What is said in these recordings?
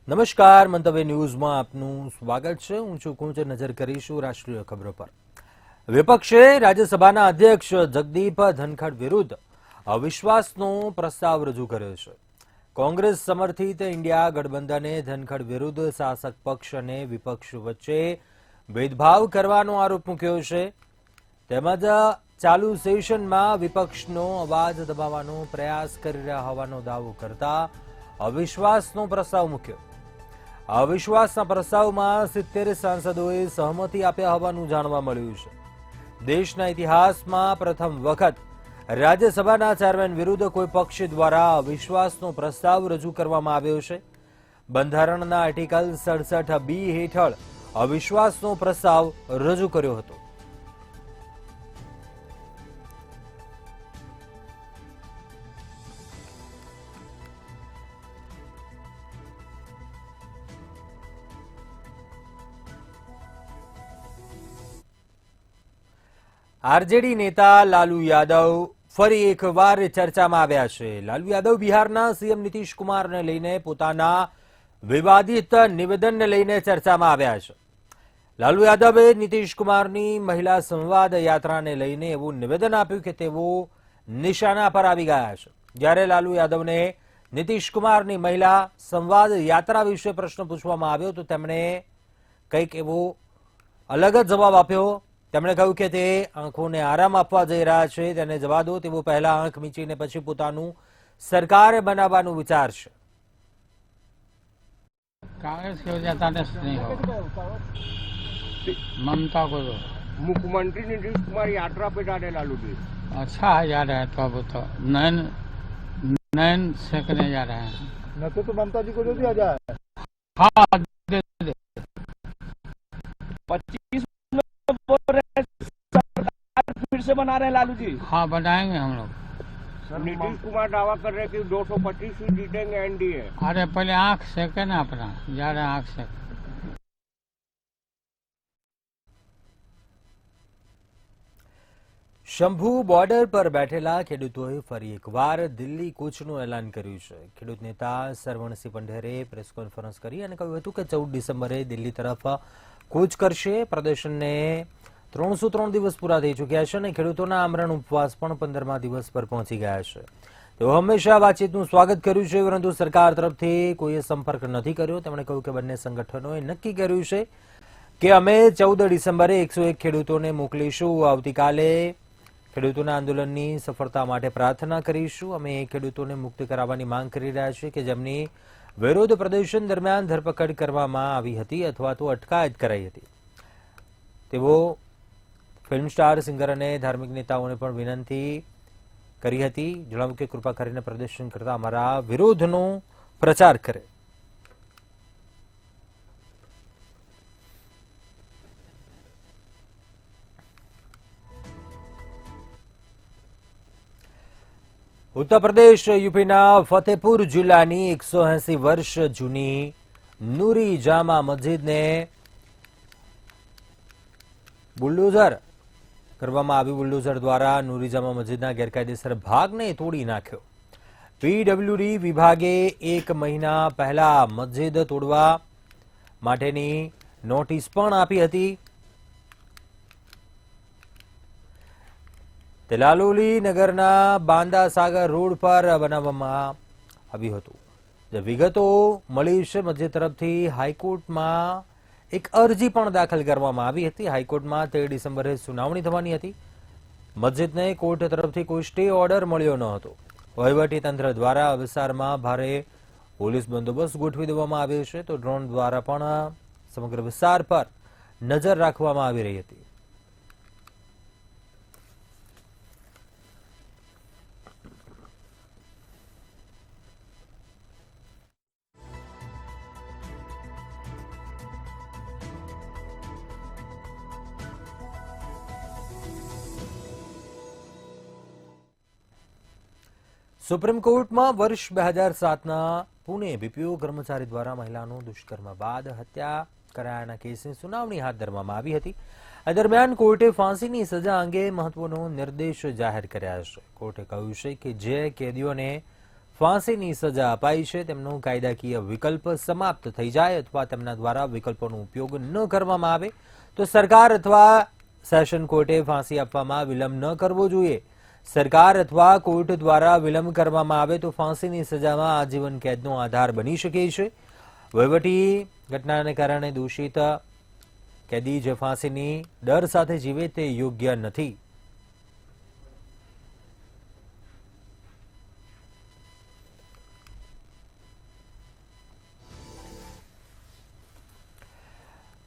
નમસ્કાર, મંતવ્ય ન્યૂઝમાં આપનું સ્વાગત છે. હું છું કુંજ. નજર કરીશું રાષ્ટ્રીય ખબરો પર. વિપક્ષે રાજ્યસભાના અધ્યક્ષ જગદીપ ધનખડ વિરુદ્ધ અવિશ્વાસનો પ્રસ્તાવ રજૂ કર્યો છે. કોંગ્રેસ સમર્થિત ઇન્ડિયા ગઠબંધને ધનખડ વિરુદ્ધ શાસક પક્ષ અને વિપક્ષ વચ્ચે ભેદભાવ કરવાનો આરોપ મૂક્યો છે. તેમજ ચાલુ સેશનમાં વિપક્ષનો અવાજ દબાવવાનો પ્રયાસ કરી રહ્યા હોવાનો દાવો કરતા અવિશ્વાસનો પ્રસ્તાવ મૂક્યો. અવિશ્વાસના પ્રસ્તાવમાં 70 સાંસદોએ સહમતિ આપ્યા હોવાનું જાણવા મળ્યું છે. દેશના ઇતિહાસમાં પ્રથમ વખત રાજ્યસભાના ચેરમેન વિરુદ્ધ કોઈ પક્ષ દ્વારા અવિશ્વાસનો પ્રસ્તાવ રજૂ કરવામાં આવ્યો છે. બંધારણના આર્ટિકલ 67B હેઠળ અવિશ્વાસનો પ્રસ્તાવ રજૂ કર્યો હતો. આરજેડી નેતા લાલુ યાદવ ફરી એકવાર ચર્ચામાં આવ્યા છે. લાલુ યાદવ બિહારના સીએમ નીતિશ કુમારને લઈને પોતાના વિવાદિત નિવેદનને લઈને ચર્ચામાં આવ્યા છે. લાલુ યાદવે નીતિશ કુમારની મહિલા સંવાદ યાત્રાને લઈને એવું નિવેદન આપ્યું કે તેઓ નિશાના પર આવી ગયા છે. જ્યારે લાલુ યાદવને નીતિશ કુમારની મહિલા સંવાદ યાત્રા વિશે પ્રશ્ન પૂછવામાં આવ્યો તો તેમણે કંઈક એવો અલગ જ જવાબ આપ્યો. તેમણે કહ્યું કે તે આંખોને આરામ આપવા જઈ રહ્યા છે, તેને જવા દો. તેઓ પહેલા આંખ મીચીને પછી પોતાનું સરકાર બનાવવાનું વિચારશે. कांग्रेस की वजह से नहीं होगा, ममता को दो। मुख्यमंत्री नीतीश कुमार यात्रा पे जा रहे लालू जी। अच्छा है जा रहे हैं तो अब तो नयन नयन सेकने जा रहे हैं। न तो ममता जी को दे दिया जाए। हाँ दे दे। 25 में बोल रहे हैं सरकार फिर से बना रहे हैं लालू जी। हाँ बनाएंगे हम लोग। नीतीश कुमार दावा कर रहे हैं कि 225 सीट जीतेंगे एनडीए। अरे पहले आँख सेके ना अपना, जा रहे हैं आँख सेक। શંભુ બોર્ડર પર બેઠેલા ખેડૂતોએ ફરી એકવાર દિલ્હી કૂચનું એલાન કર્યું છે. ખેડૂત નેતા સરવણસિંહ પંઢેરે પ્રેસ કોન્ફરન્સ કરી અને કહ્યું હતું કે 14 ડિસેમ્બરે દિલ્હી તરફ કૂચ કરશે. પ્રદર્શનને 303 દિવસ પૂરા થઈ ચૂક્યા છે અને ખેડૂતોના આમરણ ઉપવાસ પણ 15મા દિવસ પર પહોંચી ગયા છે. તેઓ હંમેશા વાતચીતનું સ્વાગત કર્યું છે, પરંતુ સરકાર તરફથી કોઈએ સંપર્ક નથી કર્યો. તેમણે કહ્યું કે બંને સંગઠનોએ નક્કી કર્યું છે કે અમે 14 ડિસેમ્બરે 101 ખેડૂતોને મોકલીશું. આવતીકાલે ખેડૂતોના આંદોલનની સફળતા માટે પ્રાર્થના કરીશું. અમે એ ખેડૂતોને મુક્ત કરાવવાની માંગ કરી રહ્યા છીએ કે જેમની વિરોધ પ્રદર્શન દરમિયાન ધરપકડ કરવામાં આવી હતી અથવા તો અટકાયત કરાઈ હતી. તેઓ ફિલ્મ સ્ટાર, સિંગર અને ધાર્મિક નેતાઓને પણ વિનંતી કરી હતી. જણાવ્યું કે કૃપા કરીને પ્રદર્શન કરતા અમારા વિરોધનો પ્રચાર કરે. ઉત્તર પ્રદેશ યુપીના ફતેપુર જિલ્લાની 180 વર્ષ જૂની નૂરી જામા મસ્જિદને બુલડોઝર કરવામાં આવ્યું. બુલડોઝર દ્વારા નૂરી જામા મસ્જિદના ગેરકાયદેસર ભાગને તોડી નાખ્યો. પીડબ્લ્યુડી વિભાગે 1 મહિના પહેલા મસ્જિદ તોડવા માટેની નોટિસ પણ આપી હતી. તેલાલોલી નગરના બાંદા સાગર રોડ પર બનાવવામાં આવ્યું હતું. જે વિગતો મળી છે, મસ્જિદ તરફથી હાઈકોર્ટમાં એક અરજી પણ દાખલ કરવામાં આવી હતી. હાઈકોર્ટમાં 13 ડિસેમ્બરે સુનાવણી થવાની હતી. મસ્જિદને કોર્ટ તરફથી કોઈ સ્ટે ઓર્ડર મળ્યો ન હતો. વહીવટીતંત્ર દ્વારા વિસ્તારમાં ભારે પોલીસ બંદોબસ્ત ગોઠવી દેવામાં આવ્યો છે, તો ડ્રોન દ્વારા પણ સમગ્ર વિસ્તાર પર નજર રાખવામાં આવી રહી હતી. સુપ્રીમ કોર્ટમાં વર્ષ 2007ના પુણે બીપીઓ કર્મચારી દ્વારા મહિલાનું દુષ્કર્મ બાદ હત્યા કરાયાના કેસની સુનાવણી હાથ ધરવામાં આવી હતી. આ દરમિયાન કોર્ટે ફાંસીની સજા અંગે મહત્વનો નિર્દેશ જાહેર કર્યા છે. કોર્ટે કહ્યું છે કે જે કેદીઓને ફાંસીની સજા અપાઈ છે તેમનો કાયદાકીય વિકલ્પ સમાપ્ત થઈ જાય અથવા તેમના દ્વારા વિકલ્પોનો ઉપયોગ ન કરવામાં આવે તો સરકાર અથવા સેશન કોર્ટે ફાંસી આપવામાં વિલંબ ન કરવો જોઈએ. સરકાર અથવા કોર્ટ દ્વારા વિલંબ કરવામાં આવે તો ફાંસીની સજામાં આજીવન કેદનો આધાર બની શકે છે. વહીવટી ઘટનાને કારણે દોષિત કેદી જે ફાંસીની ડર સાથે જીવે તે યોગ્ય નથી.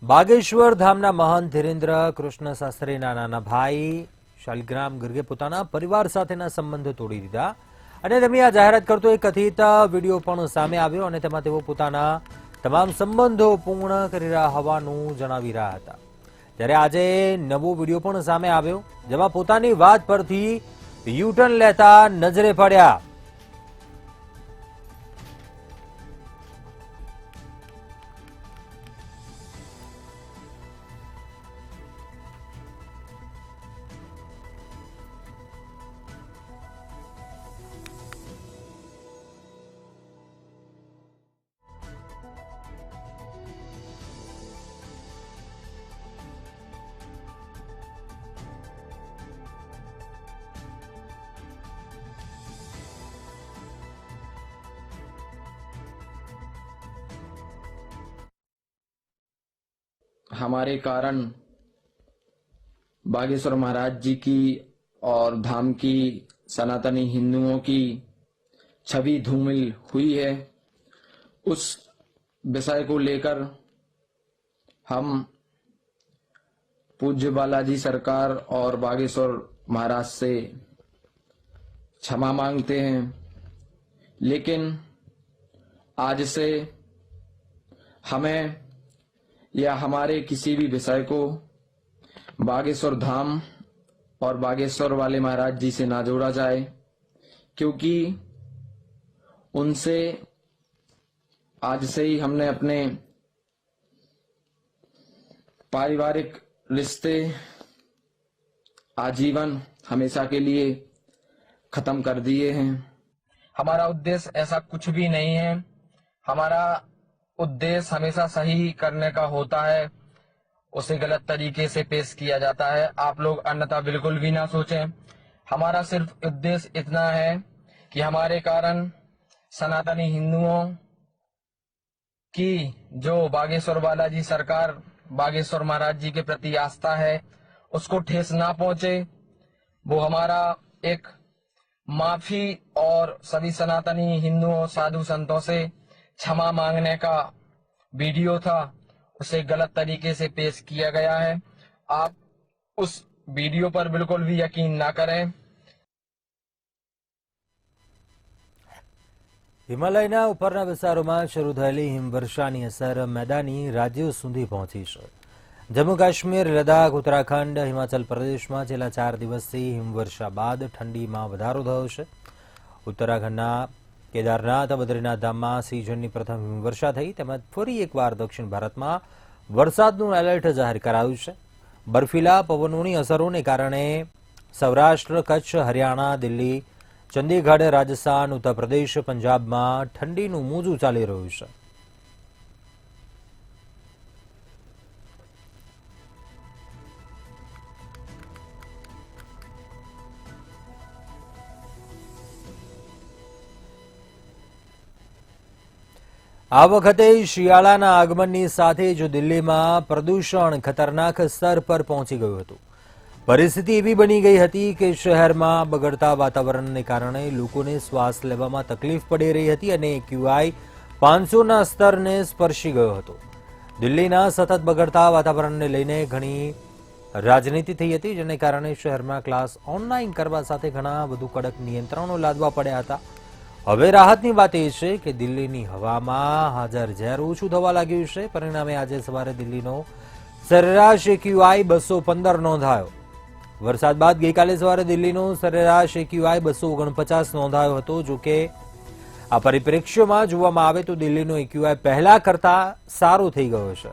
બાગેશ્વર ધામના મહંત ધીરેન્દ્ર કૃષ્ણ શાસ્ત્રીના નાના ભાઈ શાલિગ્રામ ગર્ગે પોતાના પરિવાર સાથેના સંબંધો તોડી દીધા અને તેમની આ જાહેરાત કરતો એક કથિત વિડીયો પણ સામે આવ્યો અને તેમાં તેઓ પોતાના તમામ સંબંધો પૂર્ણ કરી રહ્યા હોવાનું જણાવી રહ્યા હતા. ત્યારે આજે નવો વિડીયો પણ સામે આવ્યો જેમાં પોતાની વાત પરથી યુટર્ન લેતા નજરે પડ્યા. हमारे कारण बागेश्वर महाराज जी की और धाम की सनातनी हिंदुओं की छवि धूमिल हुई है. उस विषय को लेकर हम पूज्य बालाजी सरकार और बागेश्वर महाराज से क्षमा मांगते हैं. लेकिन आज से हमें या हमारे किसी भी विषय को बागेश्वर धाम और बागेश्वर वाले महाराज जी से ना जोड़ा जाए, क्योंकि उनसे आज से ही हमने अपने पारिवारिक रिश्ते आजीवन हमेशा के लिए खत्म कर दिए हैं. हमारा उद्देश्य ऐसा कुछ भी नहीं है. हमारा उद्देश्य हमेशा सही करने का होता है, उसे गलत तरीके से पेश किया जाता है. आप लोग अन्यथा बिल्कुल भी ना सोचें. हमारा सिर्फ उद्देश्य इतना है कि हमारे कारण सनातनी हिंदुओं की जो बागेश्वर बालाजी सरकार बागेश्वर महाराज जी के प्रति आस्था है उसको ठेस ना पहुंचे. वो हमारा एक माफी और सभी सनातनी हिंदुओं साधु संतों से क्षमा मांगने का वीडियो था, उसे गलत तरीके से पेश किया गया है. आप उस वीडियो पर बिल्कुल भी यकीन ना करें. હિમાલયના ઉપરના વિસ્તારોમાં શરૂ થયેલી હિમવર્ષાની અસર મેદાની રાજ્યો સુધી પહોંચી છે. જમ્મુ કાશ્મીર, લદ્દાખ, ઉત્તરાખંડ, હિમાચલ પ્રદેશમાં છેલ્લા 4 દિવસથી હિમવર્ષા બાદ ઠંડીમાં વધારો થયો છે. ઉત્તરાખંડના કેદારનાથ, બદ્રીનાથ ધામમાં સિઝનની પ્રથમ હિમવર્ષા થઈ તેમજ ફરી એકવાર દક્ષિણ ભારતમાં વરસાદનું એલર્ટ જાહેર કરાયું છે. બર્ફીલા પવનોની અસરોને કારણે સૌરાષ્ટ્ર, કચ્છ, હરિયાણા, દિલ્હી, ચંદીગઢ, રાજસ્થાન, ઉત્તર પ્રદેશ, પંજાબમાં ઠંડીનું મોજું ચાલી રહ્યું છે. આ વખતે શિયાળાના આગમનની સાથે જ દિલ્હીમાં પ્રદૂષણ ખતરનાક સ્તર પર પહોંચી ગયું હતું. પરિસ્થિતિ એવી બની ગઈ હતી કે શહેરમાં બગડતા વાતાવરણને કારણે લોકોને શ્વાસ લેવામાં તકલીફ પડી રહી હતી અને AQI 500ના સ્તરને સ્પર્શી ગયો હતો. દિલ્હીના સતત બગડતા વાતાવરણને લઈને ઘણી રાજનીતિ થઈ હતી, જેને કારણે શહેરમાં ક્લાસ ઓનલાઈન કરવા સાથે ઘણા વધુ કડક નિયંત્રણો લાદવા પડ્યા હતા. હવે રાહતની વાત એ છે કે દિલ્હીની હવામાં હાજર ઝેર ઓછું થવા લાગ્યું છે. પરિણામે આજે સવારે દિલ્હીનો સરેરાશ AQI 215 નોંધાયો. વરસાદ બાદ ગઈકાલે સવારે દિલ્હીનો સરેરાશ AQI 249 નોંધાયો હતો. જોકે આ પરિપ્રેક્ષ્યમાં જોવામાં આવે તો દિલ્હીનો AQI પહેલા કરતા સારો થઈ ગયો છે.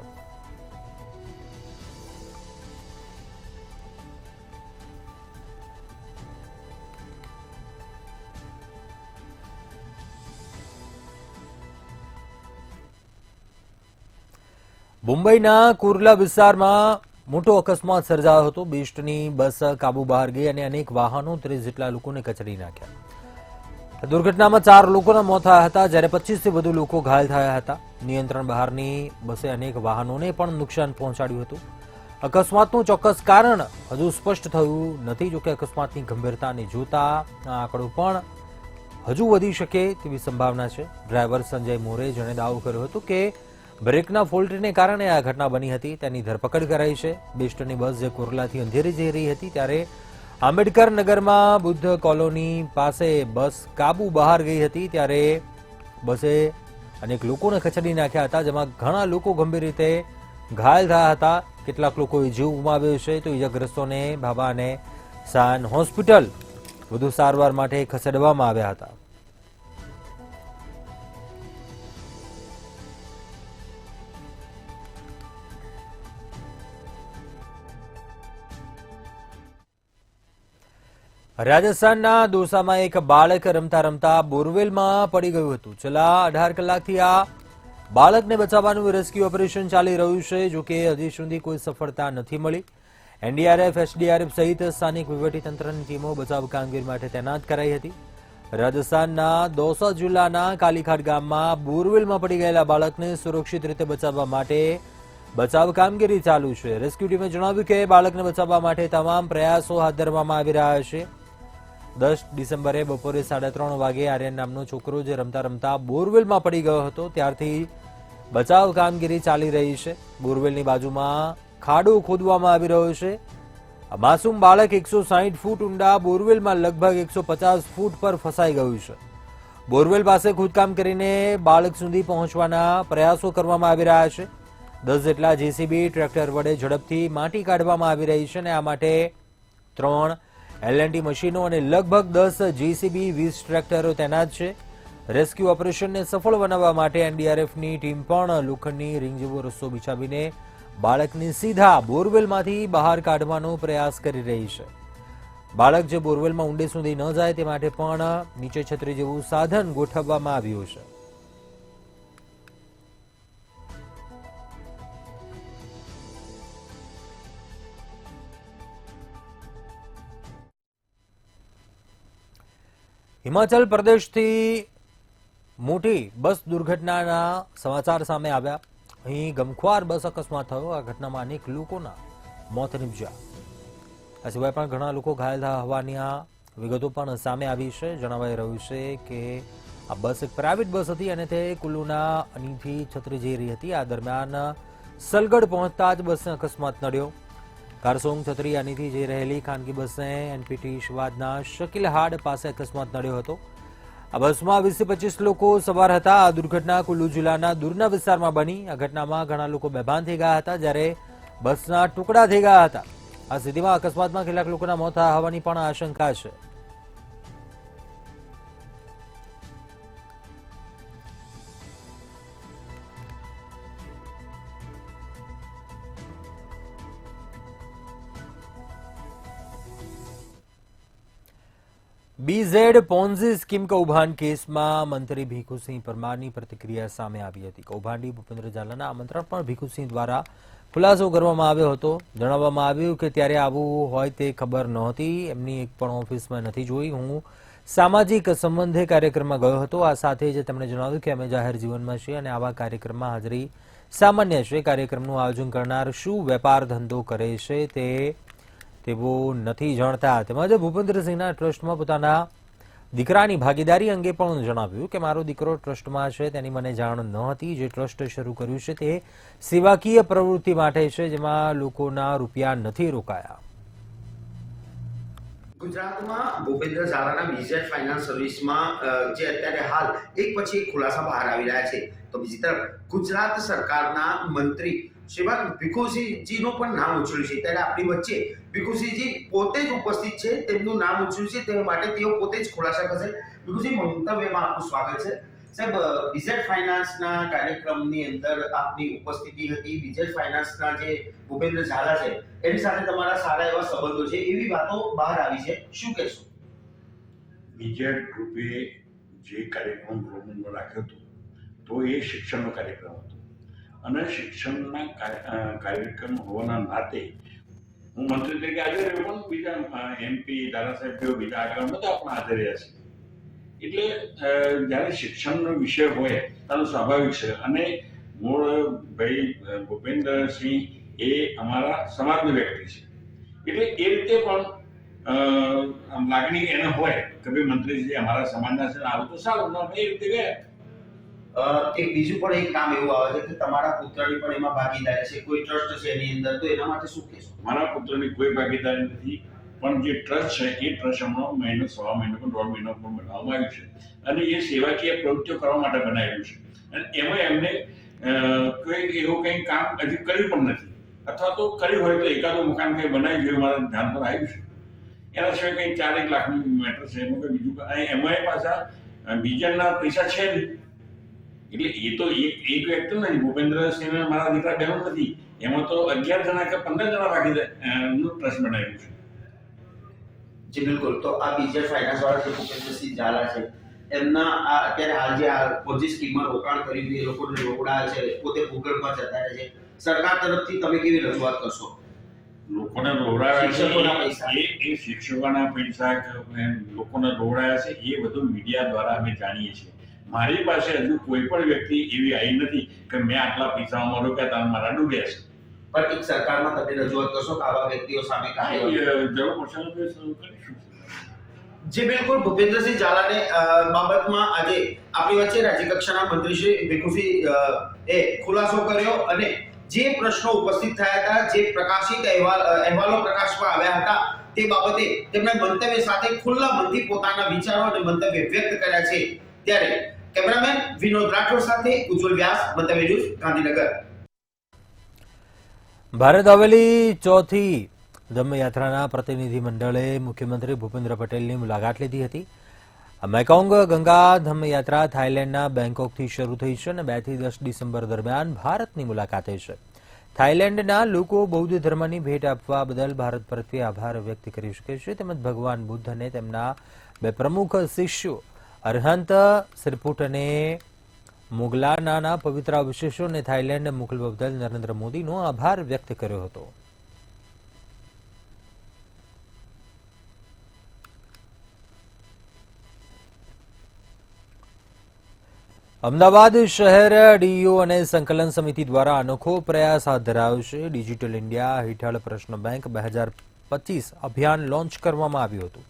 મુંબઈના કુર્લા વિસ્તારમાં મોટો અકસ્માત સર્જાયો હતો. બેસ્ટની બસ કાબુ બહાર ગઈ અને અનેક વાહનો 30 જેટલા લોકોને કચડી નાખ્યા. દુર્ઘટનામાં 4 લોકોના મોત થયા હતા, જ્યારે 25 થી વધુ લોકો ઘાયલ થયા હતા. નિયંત્રણ બહારની બસે અનેક વાહનોને પણ નુકસાન પહોંચાડ્યું હતું. અકસ્માતનું ચોક્કસ કારણ હજુ સ્પષ્ટ થયું નથી. જોકે અકસ્માતની ગંભીરતાને જોતા આ આંકડો પણ હજુ વધી શકે તેવી સંભાવના છે. ડ્રાઈવર સંજય મોરે જેણે દાવો કર્યો હતો કે બ્રેકના ફોલ્ટને કારણે આ ઘટના બની હતી, તેની ધરપકડ કરાઈ છે. બેસ્ટની બસ જે કુર્લાથી અંધેરી જઈ રહી હતી ત્યારે આંબેડકર નગરમાં બુદ્ધ કોલોની પાસે બસ કાબુ બહાર ગઈ હતી, ત્યારે બસે અનેક લોકોને ખસેડી નાખ્યા હતા, જેમાં ઘણા લોકો ગંભીર રીતે ઘાયલ થયા હતા. કેટલાક લોકોએ જીવ ગુમાવ્યો છે, તો ઇજાગ્રસ્તોને ભાભા અને સાન હોસ્પિટલ વધુ સારવાર માટે ખસેડવામાં આવ્યા હતા. રાજસ્થાનના દોસામાં એક બાળક રમતા રમતા બોરવેલમાં પડી ગયું હતું. છેલ્લા 18 કલાકથી આ બાળકને બચાવવાનું રેસ્ક્યુ ઓપરેશન ચાલી રહ્યું છે. જોકે હજી સુધી કોઈ સફળતા નથી મળી. એનડીઆરએફ, એસડીઆરએફ સહિત સ્થાનિક વહીવટીતંત્રની ટીમો બચાવ કામગીરી માટે તૈનાત કરાઈ હતી. રાજસ્થાનના દૌસા જિલ્લાના કાલીખાડ ગામમાં બોરવેલમાં પડી ગયેલા બાળકને સુરક્ષિત રીતે બચાવવા માટે બચાવ કામગીરી ચાલુ છે. રેસ્ક્યુ ટીમે જણાવ્યું કે બાળકને બચાવવા માટે તમામ પ્રયાસો હાથ ધરવામાં આવી રહ્યા છે. 10 ડિસેમ્બરે બપોરે 3:30 વાગે આર્યન નામનો છોકરો જે રમતા રમતા બોરવેલમાં પડી ગયો હતો, ત્યારથી બચાવ કામગીરી ચાલી રહી છે. બોરવેલની બાજુમાં ખાડો ખોદવામાં આવી રહ્યો છે. આ માસૂમ બાળક 160 ફૂટ ઊંડા બોરવેલમાં લગભગ 150 ફૂટ પર ફસાઈ ગયું છે. બોરવેલ પાસે ખોદકામ કરીને બાળક સુધી પહોંચવાના પ્રયાસો કરવામાં આવી રહ્યા છે. 10 જેટલા જેસીબી ટ્રેક્ટર વડે ઝડપથી માટી કાઢવામાં આવી રહી છે અને આ માટે 3 એલએનટી મશીનો અને લગભગ 10 જેસીબી 20 ટ્રેક્ટરો તૈનાત છે. રેસ્ક્યુ ઓપરેશનને સફળ બનાવવા માટે એનડીઆરએફની ટીમ પણ લોખંડની રીંગ જેવો રસ્તો બિછાવીને બાળકને સીધા બોરવેલમાંથી બહાર કાઢવાનો પ્રયાસ કરી રહી છે. બાળક જે બોરવેલમાં ઊંડે સુધી ન જાય તે માટે પણ નીચે છત્રી જેવું સાધન ગોઠવવામાં આવ્યું છે. હિમાચલ પ્રદેશથી મોટી બસ દુર્ઘટનાના સમાચાર સામે આવ્યા. અહીં ગમખ્વાર બસ અકસ્માત થયો. આ ઘટનામાં અનેક લોકોના મોત નીપજ્યા. આ સિવાય પણ ઘણા લોકો ઘાયલ થયા હોવાની આ વિગતો પણ સામે આવી છે. જણાવાઈ રહ્યું છે કે આ બસ એક પ્રાઇવેટ બસ હતી અને તે કુલ્લુના અનીથી છત્રી જઈ રહી હતી. આ દરમિયાન સલગઢ પહોંચતા જ બસને અકસ્માત નડ્યો. કારસોંગ છત્રી અનીથી જઈ રહેલી ખાનગી બસને એનપીટી શિવાદના શકીલહાડ પાસે અકસ્માત નડ્યો હતો. આ બસમાં 20 થી 25 લોકો સવાર હતા. આ દુર્ઘટના કુલ્લુ જિલ્લાના દૂરના વિસ્તારમાં બની. આ ઘટનામાં ઘણા લોકો બેભાન થઈ ગયા હતા, જ્યારે બસના ટુકડા થઈ ગયા હતા. આ સ્થિતિમાં અકસ્માતમાં કેટલાક લોકોના મોત થયા હોવાની પણ આશંકા છે. बीजेड पोंजी स्कीम कौभांड केसમાં મંત્રી ભીખુસિંહ પરમારની પ્રતિક્રિયા સામે આવી હતી. કૌભાંડી ભૂપેન્દ્ર ઝાલાના આમંત્રણ પર ભીખુસિંહ દ્વારા ખુલાસો કરવામાં આવ્યો હતો. જણાવવામાં આવ્યું કે ત્યારે આવું હોય તે ખબર નહોતી, એમની એક પણ ઓફિસમાં નથી જોઈ. હું સામાજિક સંબંધે કાર્યક્રમમાં ગયો હતો. આ સાથે જ તેમણે જણાવ્યું કે અમે જાહેર જીવનમાં છીએ અને આવા કાર્યક્રમમાં હાજરી સામાન્ય છે. કાર્યક્રમનું આયોજન કરનાર શું વેપાર ધંધો કરે છે તેઓ નથી જાણતા. તેમજ ભૂપેન્દ્રસિંહના ટ્રસ્ટમાં પોતાના દીકરાની ભાગીદારી અંગે પણ જણાવ્યું કે મારો દીકરો ટ્રસ્ટમાં છે, તેની મને જાણ ન હતી. જે ટ્રસ્ટ શરૂ કર્યું છે તે સેવાકીય પ્રવૃત્તિ માટે છે, જેમાં લોકોના રૂપિયા નથી રોકાયા. ગુજરાતમાં ભૂપેન્દ્ર ઝાલાના બીઝેડ ફાઇનાન્સ સર્વિસમાં જે અત્યારે હાલ એક પછી એક ખુલાસા બહાર આવી રહ્યા છે, તો બીજી તરફ ગુજરાત સરકારના મંત્રી શ્રીમાન ભીખુસિંહજીનું પણ નામ ઉછળ્યું છે. ત્યારે આપણી વચ્ચે ભીખુસિંહજી પોતે જ ઉપસ્થિત છે. તેમનું નામ ઉછળ્યું છે તે માટે તેઓ પોતે જ ખુલાસા કરશે. ભીખુસિંહ, મંતવ્યમાં આપનું સ્વાગત છે. સાહેબ, બીઝેડ ફાઇનાન્સના કાર્યક્રમની અંદર આપની ઉપસ્થિતિ હતી. બીઝેડ ફાઇનાન્સના જે ભૂપેન્દ્ર ઝાલા છે એની સાથે તમારા સારા એવા સંબંધો છે, એવી વાતો બહાર આવી છે. શું કહેશો? બીજેડ ગ્રુપે જે કાર્યક્રમ ગૃહમાં રાખ્યો હતો તો એ શિક્ષણનો કાર્યક્રમ હતો અને શિક્ષણના કાર્યક્રમ હોવાના નાતે હું મંત્રી તરીકે હાજર રહ્યો, પણ બીજા MP ધારાસભ્યો બીજા આગળ બધા પણ હાજર રહ્યા છે. એટલે જ્યારે શિક્ષણનો વિષય હોય ત્યારે સ્વાભાવિક છે. અને મૂળ ભાઈ ભૂપેન્દ્રસિંહ એ અમારા સમાજની વ્યક્તિ છે, એટલે એ રીતે પણ લાગણી એને હોય કે ભાઈ મંત્રીજી અમારા સમાજના છે, આવું તો સારું. એ રીતે ગયા. એક બીજું પણ એક કામ એવું આવે છે કે તમારા પુત્રની પણ એમાં ભાગીદારી છે, કોઈ ટ્રસ્ટ છે એની અંદર, તો એના માટે શું કહેશો? મારા પુત્રની કોઈ ભાગીદારી નથી, પણ જે ટ્રસ્ટ છે એ ટ્રસ્ટ હમણાં મહિનો, સવા મહિનો, પણ 1.5 મહિનો પણ બનાવવામાં આવ્યું છે. અને એ સેવાકીય પ્રવૃત્તિઓ કરવા માટે બનાવેલું છે. અને એમાં એમને કોઈ એવું કંઈ કામ હજી કર્યું પણ નથી, અથવા તો કર્યું હોય તો એકાદું મકાન કંઈ બનાવી જોયું મારા ધ્યાન પર આવ્યું છે. એના સિવાય કંઈ 4-1 લાખનું મેટર છે, એમાં કંઈ બીજું એમાંય પાછા બીજાના પૈસા છે નહીં. એટલે એ તો એક વ્યક્તિ નથી, ભૂપેન્દ્રસિંહ મારા દીકરા બહેનો નથી, એમાં તો 11 જણા કે 15 જણા ભાગીદારનું ટ્રસ્ટ બનાવેલું છે. જી બિલકુલ. તો આ બીજેડ ફાઇનાન્સ વાળા જે ભૂપેન્દ્રસિંહ ઝાલા છે, એમના આ અત્યારે હાલ જે આ પોઝી સ્કીમમાં રોકાણ કર્યું એ લોકોને રોકડા છે, પોતે ભૂગર્ભ પર જતા રહે છે, સરકાર તરફથી તમે કેવી રજૂઆત કરશો? લોકોને રોવડાયા શિક્ષકોના પૈસા. છે એ શિક્ષકોના પૈસા લોકોને રોવડાયા છે, એ બધું મીડિયા દ્વારા અમે જાણીએ છીએ. મારી પાસે હજુ કોઈ પણ વ્યક્તિ એવી આવી નથી કે મેં આટલા પૈસામાં રોક્યા હતા મારા ડૂબ્યા છે. પણ એક સરકારમાં તમે રજૂઆત કરશો કે આવા વ્યક્તિઓ સામે કાર્યવાહી? જરૂર પડશે તો કરીશું. જી બિલકુલ. ભૂપેન્દ્રસિંહ ઝાલાને બાબતમાં આજે આપણી વચ્ચે રાજ્ય કક્ષાના મંત્રી શ્રી ભીખુસિંહ એ ખુલાસો કર્યો, અને જે પ્રશ્નો ઉપસ્થિત થયા હતા, જે પ્રકાશિત અહેવાલો પ્રકાશમાં આવ્યા હતા, તે બાબતે તેમના મંતવ્ય સાથે ખુલ્લા મનથી પોતાના વિચારો અને મંતવ્ય વ્યક્ત કર્યા છે. ત્યારે કેમેરામેન વિનોદ રાઠોડ સાથે ઉજ્જવલ વ્યાસ, મંતવ્ય ન્યૂઝ, ગાંધીનગર. ભારત આવેલી ચોથી ધમ્મયાત્રાના પ્રતિનિધિ મંડળે મુખ્યમંત્રી ભૂપેન્દ્ર પટેલની મુલાકાત લીધી હતી. મેકોંગ ગંગા ધમ્મયાત્રા થાઇલેન્ડના બેંકોકથી શરૂ થઈ છે અને 2 થી 10 ડિસેમ્બર દરમિયાન ભારતની મુલાકાતે છે. થાઇલેન્ડના લોકો બૌદ્ધ ધર્મની ભેટ આપવા બદલ ભારત પ્રત્યે આભાર વ્યક્ત કરી શકે છે. તેમજ ભગવાન બુદ્ધ અને તેમના 2 પ્રમુખ શિષ્યો અરહંત સિરપુટ અને મોગલાનાના પવિત્ર અવશેષોને થાઇલેન્ડ મોકલવા બદલ નરેન્દ્ર મોદીનો આભાર વ્યક્ત કર્યો હતો. અમદાવાદ શહેર ડીઈઓ અને સંકલન સમિતિ દ્વારા અનોખો પ્રયાસ હાથ ધરાયો છે. ડિજિટલ ઇન્ડિયા હેઠળ પ્રશ્ન બેંક 2025 અભિયાન લોન્ચ કરવામાં આવ્યું હતું.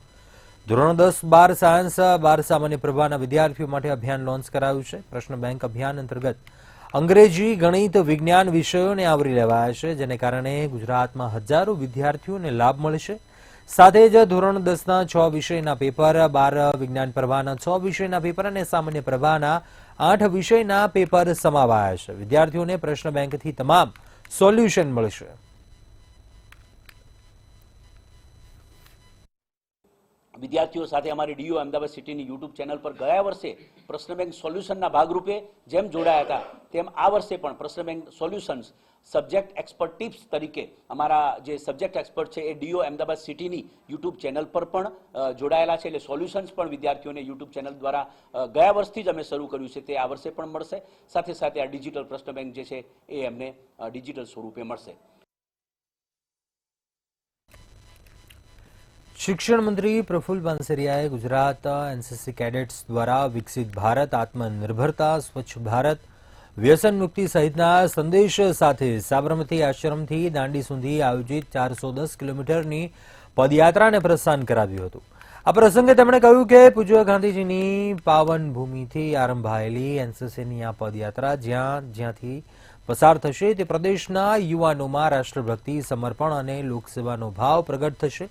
ધોરણ 10-12 સાયન્સ 12 સામાન્ય પ્રવાહના વિદ્યાર્થીઓ માટે અભિયાન લોન્ચ કરાયું છે. પ્રશ્ન બેંક અભિયાન અંતર્ગત અંગ્રેજી, ગણિત, વિજ્ઞાન વિષયોને આવરી લેવાયા છે, જેને કારણે ગુજરાતમાં હજારો વિદ્યાર્થીઓને લાભ મળશે. સાથે જ ધોરણ 10ના 6 વિષયના પેપર, 12 વિજ્ઞાન પ્રવાહના 6 વિષયના પેપર અને સામાન્ય પ્રવાહના 8 વિષયના પેપર સમાવાયા છે. વિદ્યાર્થીઓને પ્રશ્ન બેંકથી તમામ સોલ્યુશન મળશે. વિદ્યાર્થીઓ સાથે અમારી ડીયુ અમદાવાદ સિટીની યુટ્યુબ ચેનલ પર ગયા વર્ષે પ્રશ્ન બેંક સોલ્યુશનના ભાગરૂપે જેમ જોડાયા હતા, તેમ આ વર્ષે પણ પ્રશ્ન bank solutions subject expert tips તરીકે અમારા જે સબ્જેક્ટ એક્સપર્ટ છે એ ડીયુ અમદાવાદ સિટીની યુટ્યુબ ચેનલ પર પણ જોડાયેલા છે. એટલે સોલ્યુશન્સ પણ વિદ્યાર્થીઓને યુટ્યુબ ચેનલ દ્વારા ગયા વર્ષથી જ અમે શરૂ કર્યું છે, તે આ વર્ષે પણ મળશે. સાથે સાથે આ ડિજિટલ પ્રશ્ન બેંક જે છે એ એમને ડિજિટલ સ્વરૂપે મળશે. શિક્ષણ મંત્રી પ્રફુલ્લ પાનસેરિયાએ ગુજરાત એનસીસી કેડેટ્સ દ્વારા વિકસિત ભારત, આત્મનિર્ભરતા, સ્વચ્છ ભારત, વ્યસન મુક્તિ સહિતના સંદેશ સાથે સાબરમતી આશ્રમથી દાંડી સુધી આયોજિત 410 કિલોમીટરની પદયાત્રાને પ્રસ્થાન કરાવ્યું હતું. આ પ્રસંગે તેમણે કહ્યું કે પૂજ્ય ગાંધીજીની પાવન ભૂમિથી આરંભાયેલી એનસીસીની આ પદયાત્રા જ્યાંથી પસાર થશે તે પ્રદેશના યુવાનોમાં રાષ્ટ્રભક્તિ, સમર્પણ અને લોકસેવાનો ભાવ પ્રગટ થશે.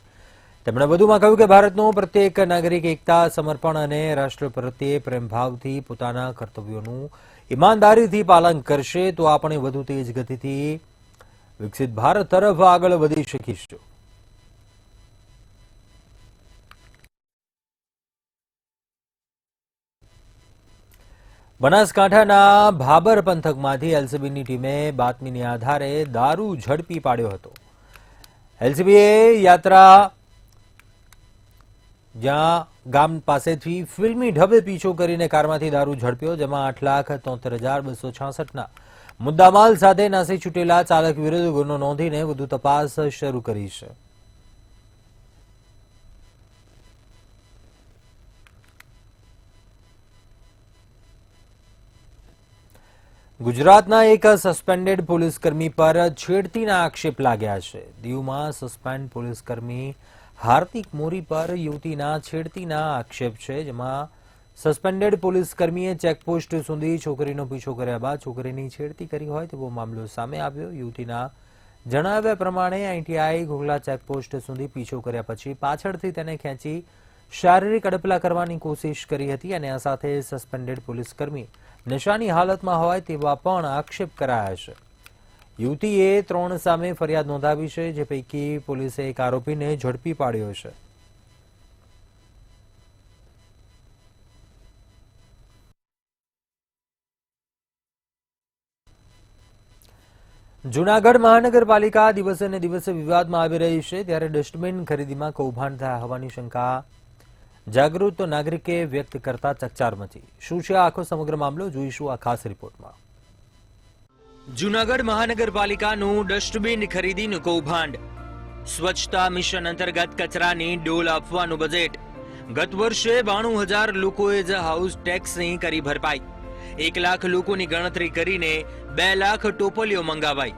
તેમણે વધુમાં કહ્યું કે ભારતનો પ્રત્યેક નાગરિક એકતા, સમર્પણ અને રાષ્ટ્ર પ્રત્યે પ્રેમભાવથી પોતાના કર્તવ્યોનું ઈમાનદારીથી પાલન કરશે તો આપણે વધુ તેજ ગતિથી વિકસિત ભારત તરફ આગળ વધી શકીશું. બનાસકાંઠાના ભાબર પંથકમાંથી એલસીબીની ટીમે બાતમીને આધારે દારૂ ઝડપી પાડ્યો હતો. એલસીબીએ યાત્રા જ્યાં ગામ પાસેથી ફિલ્મી ઢબે પીછો કરીને કારમાંથી દારૂ ઝડપ્યો, જેમાં 8,73,266ના મુદ્દામાલ સાથે નાસી છૂટેલા ચાલક વિરુદ્ધ ગુનો નોંધીને વધુ તપાસ શરૂ કરી છે. ગુજરાતના એક સસ્પેન્ડેડ પોલીસકર્મી પર છેડતીના આક્ષેપ લાગ્યા છે. દીવમાં સસ્પેન્ડ પોલીસકર્મી હાર્દિક મોરી પર યુવતીના છેડતીના આક્ષેપ છે, જેમાં સસ્પેન્ડેડ પોલીસકર્મીએ ચેકપોસ્ટ સુધી છોકરીનો પીછો કર્યા બાદ છોકરીની છેડતી કરી હોય તેવો મામલો સામે આવ્યો. યુવતીના જણાવ્યા પ્રમાણે આઈટીઆઈ ઘોઘલા ચેકપોસ્ટ સુધી પીછો કર્યા પછી પાછળથી તેને ખેંચી શારીરિક અડપલા કરવાની કોશિશ કરી હતી અને આ સાથે સસ્પેન્ડેડ પોલીસકર્મી નશાની હાલતમાં હોય તેવા પણ આક્ષેપ કરાયા છે. યુવતીએ 3 સામે ફરિયાદ નોંધાવી છે, જે પૈકી પોલીસે એક આરોપીને ઝડપી પાડ્યો છે. જૂનાગઢ મહાનગરપાલિકા દિવસે ને દિવસે વિવાદમાં આવી રહી છે, ત્યારે ડસ્ટબિન ખરીદીમાં કૌભાંડ થયા હોવાની શંકા જાગૃત નાગરિકે વ્યક્ત કરતા ચકચાર મચી. શું છે આખો સમગ્ર મામલો, જોઈશું આ ખાસ રિપોર્ટમાં. જૂનાગઢ મહાનગરપાલિકાનું ડસ્ટબિન ખરીદીનું કૌભાંડ. સ્વચ્છતા મિશન અંતર્ગત કચરાની ડોલ આપવાનું બજેટ. ગત વર્ષે 92,000 લોકોએ જ હાઉસ ટેક્સની કરી ભરપાઈ. 1 લાખ લોકોની ગણતરી કરીને 2 લાખ ટોપલીઓ મંગાવાઈ.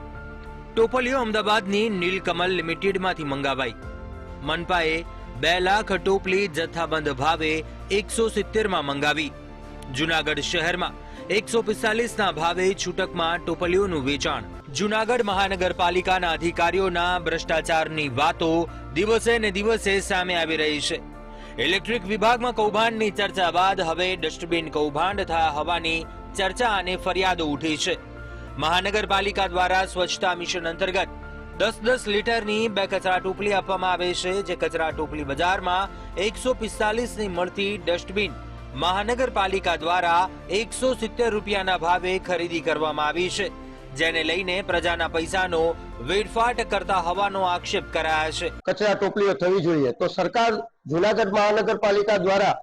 ટોપલીઓ અમદાવાદની નીલકમલ લિમિટેડમાંથી મંગાવાઈ. મનપાએ 2 લાખ ટોપલી જથ્થાબંધ ભાવે 170માં મંગાવી. જૂનાગઢ શહેરમાં 145ના ભાવે છૂટકમાં ટોપલીઓનું વેચાણ. જૂનાગઢ મહાનગરપાલિકાના અધિકારીઓના ભ્રષ્ટાચારની વાતો દિવસે ને દિવસે સામે આવી રહી છે. ઇલેક્ટ્રિક વિભાગમાં કૌભાંડની ચર્ચા બાદ હવે ડસ્ટબિન કૌભાંડ થયા હોવાની ચર્ચા અને ફરિયાદો ઉઠી છે. મહાનગરપાલિકા દ્વારા સ્વચ્છતા મિશન અંતર્ગત 10-10 લીટરની 2 કચરા ટોપલી આપવામાં આવે છે, જે કચરા ટોપલી બજારમાં 145ની મળતી ડસ્ટબિન મહાનગરપાલિકા દ્વારા 170 રૂપિયાના ભાવે ખરીદી કરવામાં આવી છે, જેને લઈને પ્રજાના પૈસાનો વેડફાટ કરતા હોવાનો આક્ષેપ કરાયા છે. કચરા ટોપલીઓ થવી જોઈએ તો સરકાર જૂનાગઢ મહાનગરપાલિકા દ્વારા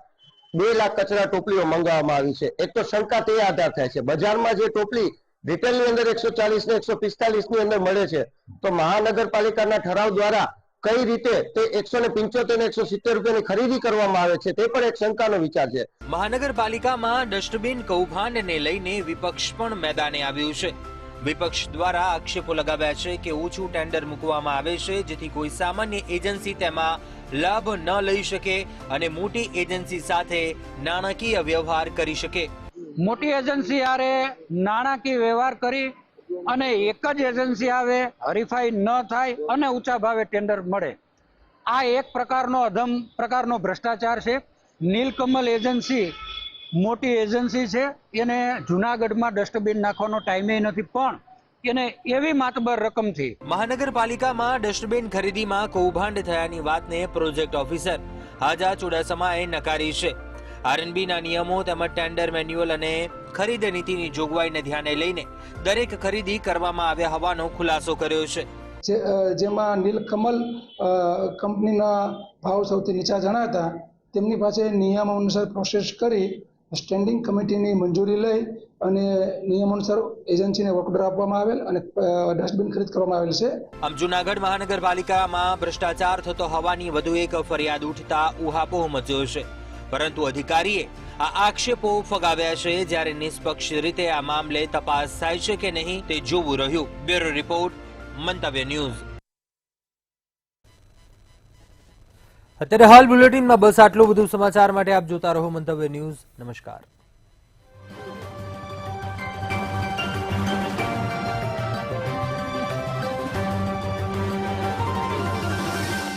2 લાખ કચરા ટોપલીઓ મંગાવવામાં આવી છે. એક તો શંકા તે આધાર થાય છે, બજારમાં જે ટોપલી રિટેલની અંદર 140 ને 145 ની અંદર મળે છે, તો મહાનગરપાલિકાના ઠરાવ દ્વારા કઈ રીતે તે 175 ને 170 રૂપિયાની ખરીદી કરવામાં આવે છે, તે પણ એક શંકાનો વિચાર છે. મહાનગરપાલિકામાં ડસ્ટબિન કૌભાંડને લઈને વિપક્ષ પણ મેદાને આવ્યું છે. વિપક્ષ દ્વારા આક્ષેપો લગાવ્યા છે કે ઓછું ટેન્ડર મૂકવામાં આવે છે, જેથી કોઈ સામાન્ય એજન્સી તેમાં લાભ ન લઈ શકે અને મોટી એજન્સી સાથે નાણાકીય વ્યવહાર કરી શકે. મોટી એજન્સી આરે નાણાકીય વ્યવહાર કરી અને એક જ એજન્સી આવે, હરીફાઈ ન થાય અને ઊંચા ભાવે ટેન્ડર મળે. આ એક પ્રકારનો ભ્રષ્ટાચાર છે. નીલકમલ એજન્સી મોટી એજન્સી છે, એને જૂનાગઢમાં ડસ્ટબિન નાખવાનો ટાઈમે નથી, પણ એને એવી માતબર રકમથી મહાનગરપાલિકામાં ડસ્ટબિન ખરીદીમાં કૌભાંડ થયાની વાતને પ્રોજેક્ટ ઓફિસર હાજા ચુડાસમાએ નકારી છે. આરએનબીના નિયમો તેમજ ટેન્ડર મેન્યુઅલ અને ખરીદ નીતિની જોગવાઈને ધ્યાને લઈને દરેક ખરીદી કરવામાં આવ્યા હોવાનો ખુલાસો કર્યો છે. જેમાં નીલકમલ કંપનીના ભાવ સૌથી નીચા જણાતા, તેમની પાસે નિયમ અનુસાર પ્રોસેસ કરી સ્ટેન્ડિંગ કમિટીની મંજૂરી લઈ અને નિયમ અનુસાર એજન્સીને વર્ક ઓર્ડર આપવામાં આવેલ અને ડસ્ટબિન ખરીદ કરવામાં આવેલ છે. આમ જૂનાગઢ મહાનગરપાલિકામાં ભ્રષ્ટાચાર થતો હોવાની વધુ એક ફરિયાદ ઉઠતા ઉહાપોહ મચ્યો છે, પરંતુ અધિકારીએ આ આક્ષેપો ફગાવ્યા છે. જ્યારે નિષ્પક્ષ રીતે આ મામલે તપાસ થાય છે કે નહીં તે જોવું રહ્યું. બ્યુરો રિપોર્ટ, મંતવ્ય ન્યૂઝ. અત્યારે હાલ બુલેટિનમાં બસ આટલું. વધુ સમાચાર માટે આપ જોતા રહો મંતવ્ય ન્યૂઝ. નમસ્કાર.